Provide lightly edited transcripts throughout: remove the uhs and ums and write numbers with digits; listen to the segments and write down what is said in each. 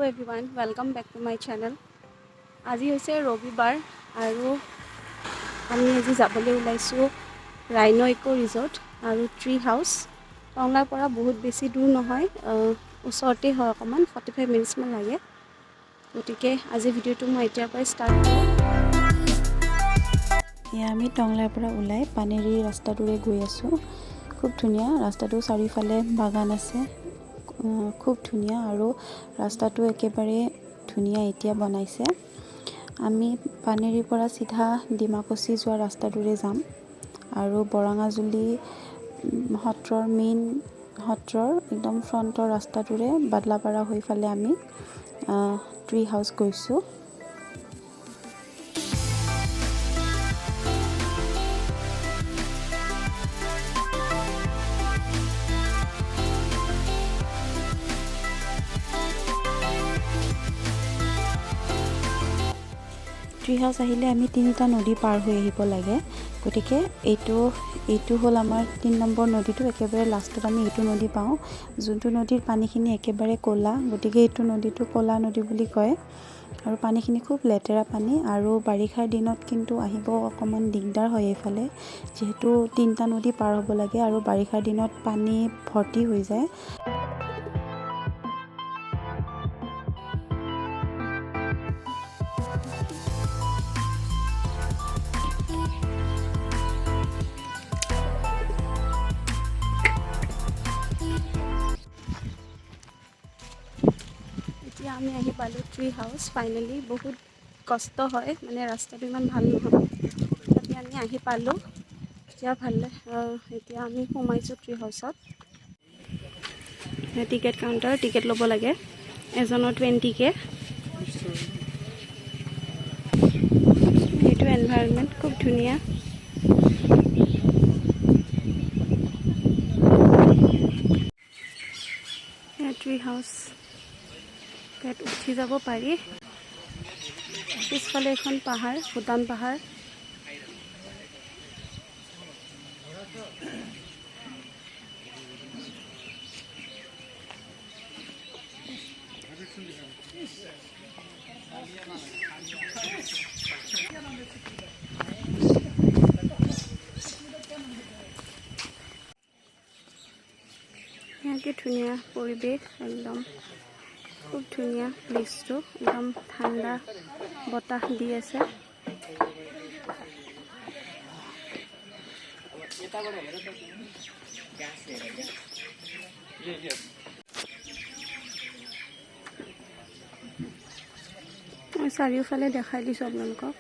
Everyone welcome back to my channel. আজি হৈছে ৰবিবাৰ আৰু আমি আজি যাবলৈ ওলাইছোঁ ৰাইনো ইকো ৰিজৰ্ট আৰু ট্ৰি হাউচ। টংলাৰ পৰা বহুত বেছি দূৰ নহয়, ওচৰতে হয়, অকণমান 45 মিনিটছমান লাগে। গতিকে আজি ভিডিঅ'টো মই এতিয়াৰ পৰাই ষ্টাৰ্ট কৰোঁ। এয়া আমি টংলাৰ পৰা ওলাই পানেৰী ৰাস্তাটোৰে গৈ আছোঁ। খুব ধুনীয়া ৰাস্তাটো, চাৰিওফালে বাগান আছে, খুব ধুনীয়া আৰু ৰাস্তাটো একেবাৰে ধুনীয়া এতিয়া বনাইছে। আমি পানেৰীৰ পৰা চিধা ডিমাকুছী যোৱা ৰাস্তাটোৰে যাম আৰু বৰঙাজুলি সত্ৰৰ মেইন সত্ৰৰ একদম ফ্ৰণ্টৰ ৰাস্তাটোৰে বাদলাপাৰা হৈ ফালে আমি ট্ৰি হাউচ গৈছোঁ। ট্ৰি হাউচ আহিলে আমি 3টা নদী পাৰ হৈ আহিব লাগে। গতিকে এইটো হ'ল আমাৰ 3 নম্বৰ নদীটো। একেবাৰে লাষ্টত আমি এইটো নদী পাওঁ, যোনটো নদীৰ পানীখিনি একেবাৰে ক'লা, গতিকে এইটো নদীটো ক'লা নদী বুলি কয়। আৰু পানীখিনি খুব লেতেৰা পানী, আৰু বাৰিষাৰ দিনত কিন্তু আহিব অকণমান দিগদাৰ হয় এইফালে, যিহেতু 3টা নদী পাৰ হ'ব লাগে আৰু বাৰিষাৰ দিনত পানী ভৰ্তি হৈ যায়। এতিয়া আমি আহি পালোঁ ট্ৰি হাউচ। ফাইনেলি বহুত কষ্ট হয়, মানে ৰাস্তাটো ইমান ভাল নহয়, তথাপি আমি আহি পালোঁ। এতিয়া আমি সোমাইছোঁ ট্ৰি হাউচত। টিকেট কাউণ্টাৰ, টিকেট ল'ব লাগে, এজনৰ 20K। এইটো এনভাইৰনমেণ্ট খুব ধুনীয়া। ট্ৰি হাউচ, ইয়াত উঠি যাব পাৰি। পিছফালে এখন পাহাৰ, ভূটান পাহাৰ। কি ধুনীয়া পৰিৱেশ, একদম খুব ধুনীয়া প্লেচটো, একদম ঠাণ্ডা বতাহ দি আছে। মই চাৰিওফালে দেখাই দিছোঁ আপোনালোকক।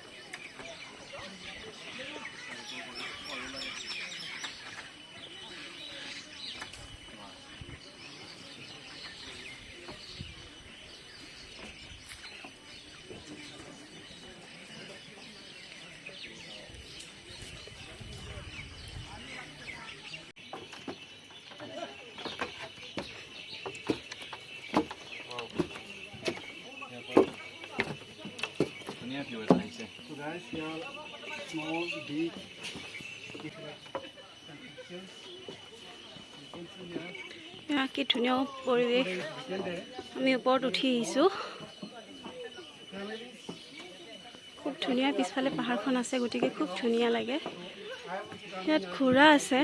So guys, here small, big. কি ধুনীয়া পৰিৱেশ। আমি ওপৰত উঠি আহিছোঁ, খুব ধুনীয়া। পিছফালে পাহাৰখন আছে, গতিকে খুব ধুনীয়া লাগে। ইয়াত ঘোঁৰা আছে,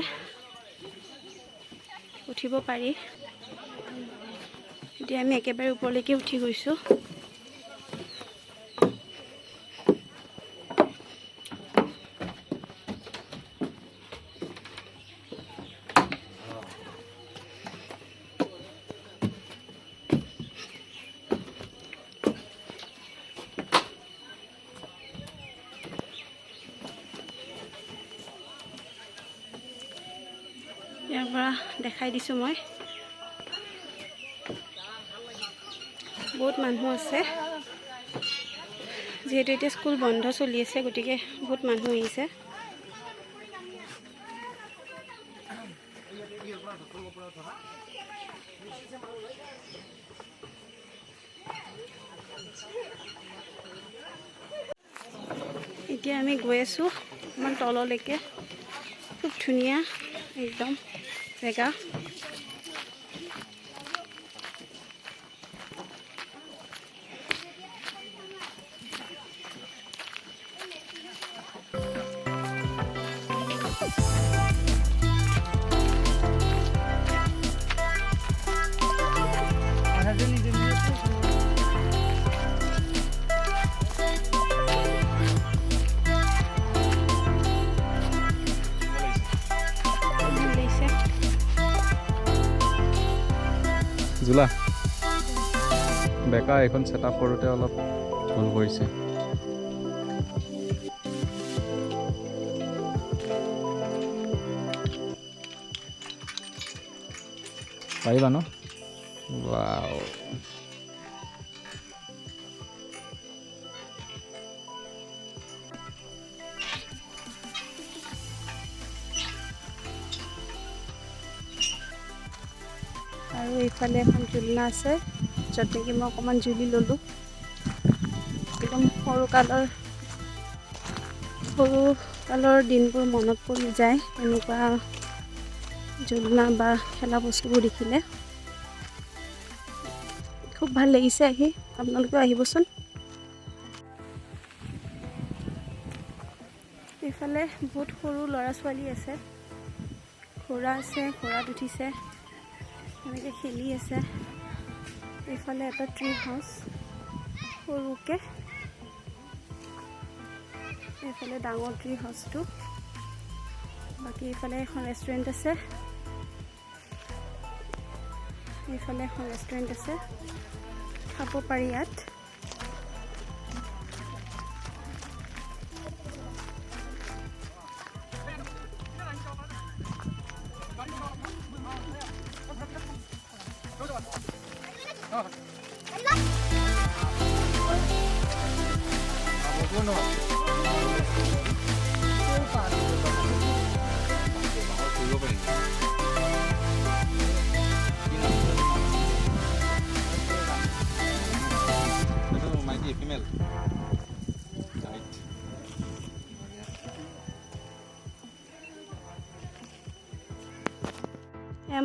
উঠিব পাৰি। এতিয়া আমি একেবাৰে ওপৰলৈকে উঠি গৈছোঁ। ইয়াৰ পৰা দেখাই দিছোঁ মই। বহুত মানুহ আছে, যিহেতু এতিয়া স্কুল বন্ধ চলি আছে, গতিকে বহুত মানুহ আহিছে। এতিয়া আমি গৈ আছোঁ অকণমান তললৈকে। খুব ধুনীয়া একদম জেগা। জোলা বেকা এখন ছেটআপ কৰোঁতে অলপ ভুল কৰিছে। পাৰিবা ন? ৱাও আৰু এইফালে এখন ঝুলনা আছে য'ত নেকি মই অকণমান ঝুলি ল'লোঁ। একদম সৰুকালৰ দিনবোৰ মনত পৰি যায় এনেকুৱা ঝুলনা বা খেলা বস্তুবোৰ দেখিলে। খুব ভাল লাগিছে আহি, আপোনালোকেও আহিবচোন। এইফালে বহুত সৰু ল'ৰা ছোৱালী আছে, ঘোঁৰা আছে, ঘোঁৰাত উঠিছে, এনেকৈ খেলি আছে। এইফালে এটা ট্ৰী হাউচ সৰুকৈ, এইফালে ডাঙৰ ট্ৰী হাউচটো। বাকী এইফালে এখন ৰেষ্টুৰেণ্ট আছে, এইফালে এখন ৰেষ্টুৰেণ্ট আছে, খাব পাৰি ইয়াত। ফিমেল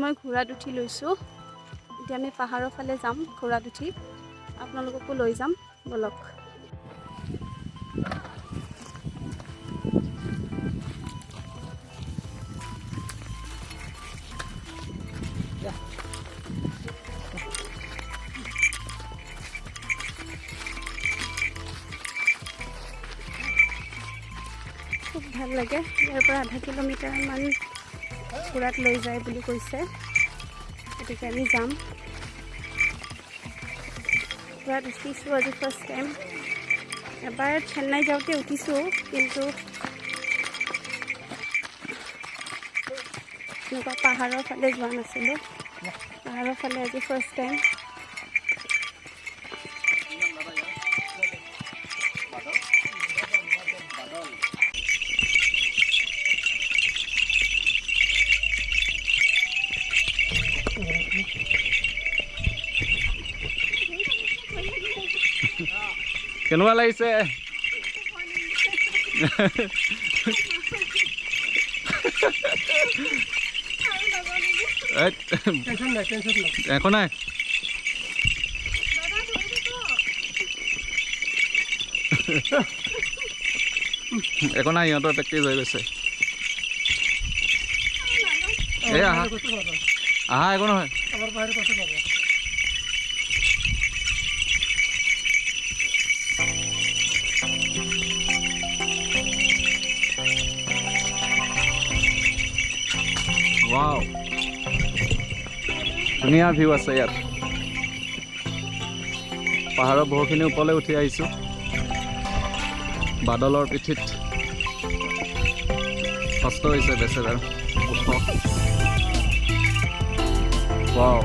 মই ঘোঁৰাত উঠি লৈছোঁ। এতিয়া আমি পাহাৰৰ ফালে যাম ঘোঁৰাত উঠি, আপোনালোককো লৈ যাম ব'লক। খুব ভাল লাগে, ইয়াৰ পৰা 0.5 কিলোমিটাৰমান ঘোঁৰাত লৈ যায় বুলি কৈছে, গতিকে আমি যাম। ঘোঁৰাত উঠিছোঁ আজি ফাৰ্ষ্ট টাইম। এবাৰ চেন্নাই যাওঁতে উঠিছোঁ, কিন্তু এনেকুৱা পাহাৰৰ ফালে যোৱা নাছিলোঁ। পাহাৰৰ ফালে আজি ফাৰ্ষ্ট টাইম। কেনেকুৱা লাগিছে? একো নাই, একো নাই, সিহঁতৰ প্ৰেক্টিছ হৈ গৈছে। এই আহা আহা, একো নহয়। ৱাও, ধুনীয়া ভিউ আছে ইয়াত। পাহাৰৰ বহুখিনি ওপৰলৈ উঠি আহিছোঁ, বাদলৰ পিঠিত। কষ্ট হৈছে বেচেৰাৰ, ওখ। ৱাও,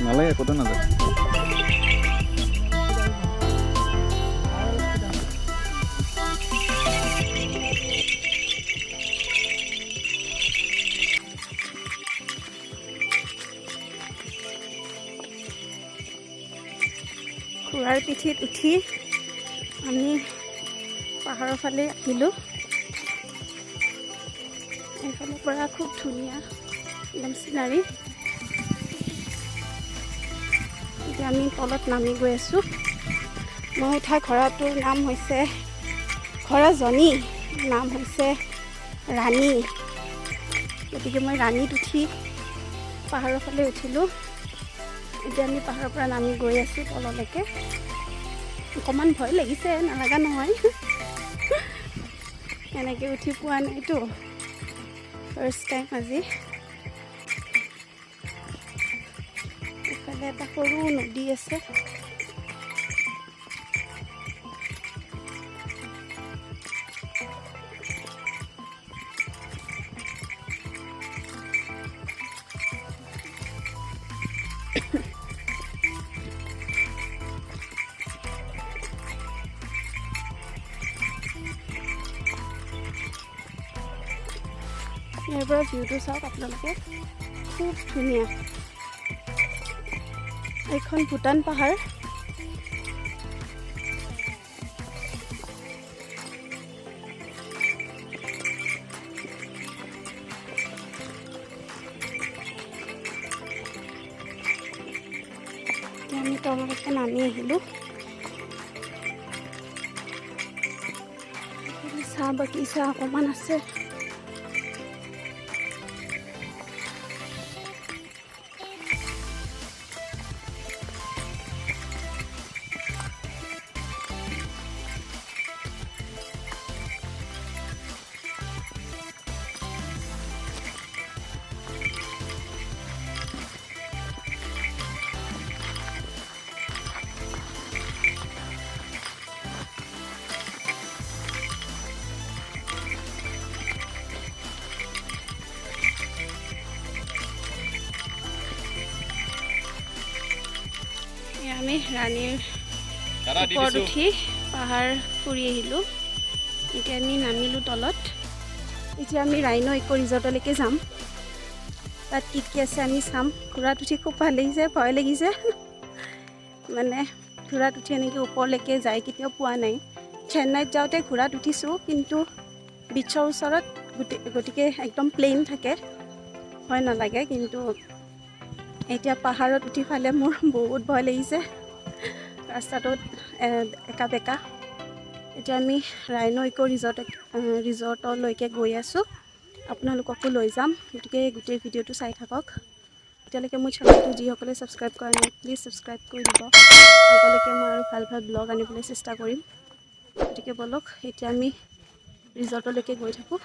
নালাগে, ক'তো নাযায়। ঘোঁৰাৰ পিঠিত উঠি আমি পাহাৰৰ ফালে আহিলোঁ। এইফালৰ পৰা খুব ধুনীয়া একদম চিনাৰী। এতিয়া আমি তলত নামি গৈ আছোঁ। মই উঠা ঘোঁৰাটোৰ নাম হৈছে ঘোঁৰাজনী নাম হৈছে ৰাণী। গতিকে মই ৰাণীত উঠি পাহাৰৰ ফালে উঠিলোঁ। এতিয়া আমি পাহাৰৰ পৰা নামি গৈ আছোঁ তললৈকে। অকণমান ভয় লাগিছে, নালাগা নহয়। এনেকৈ উঠি পোৱা নাইতো, ফাৰ্ষ্ট টাইম আজি। ইফালে এটা সৰু নদী আছে। ইয়াৰ পৰা ভিউটো চাওক আপোনালোকে, খুব ধুনীয়া। এইখন ভূটান পাহাৰ। এতিয়া আমি তললৈকে নামি আহিলোঁ। চাহ বাগিচা অকণমান আছে। আমি ৰাণীৰ ওপৰত উঠি পাহাৰ ফুৰি আহিলোঁ। এতিয়া আমি নামিলোঁ তলত। এতিয়া আমি ৰাইন' ইক' ৰিজৰ্টলৈকে যাম। তাত কি কি আছে আমি চাম। ঘোঁৰাত উঠি খুব ভাল লাগিছে, ভয় লাগিছে। মানে ঘোঁৰাত উঠি এনেকৈ ওপৰলৈকে যাই কেতিয়াও পোৱা নাই। চেন্নাইত যাওঁতে ঘোঁৰাত উঠিছোঁ, কিন্তু বিচৰ ওচৰত গতিকে একদম প্লেইন থাকে, ভয় নালাগে। কিন্তু এতিয়া পাহাৰত উঠি ফালে মোৰ বহুত ভয় লাগিছে, ৰাস্তাটোত একা বেকা। এতিয়া আমি ৰাইন' ইক' ৰিজৰ্টলৈকে গৈ আছোঁ। আপোনালোককো লৈ যাম, গতিকে গোটেই ভিডিঅ'টো চাই থাকক। এতিয়ালৈকে মোৰ চেনেলটো যিসকলে ছাবস্ক্ৰাইব কৰা নাই, প্লিজ ছাবস্ক্ৰাইব কৰি দিব। আগলৈকে মই আৰু ভাল ভাল ব্লগ আনিবলৈ চেষ্টা কৰিম। গতিকে ব'লক এতিয়া আমি ৰিজৰ্টলৈকে গৈ থাকোঁ।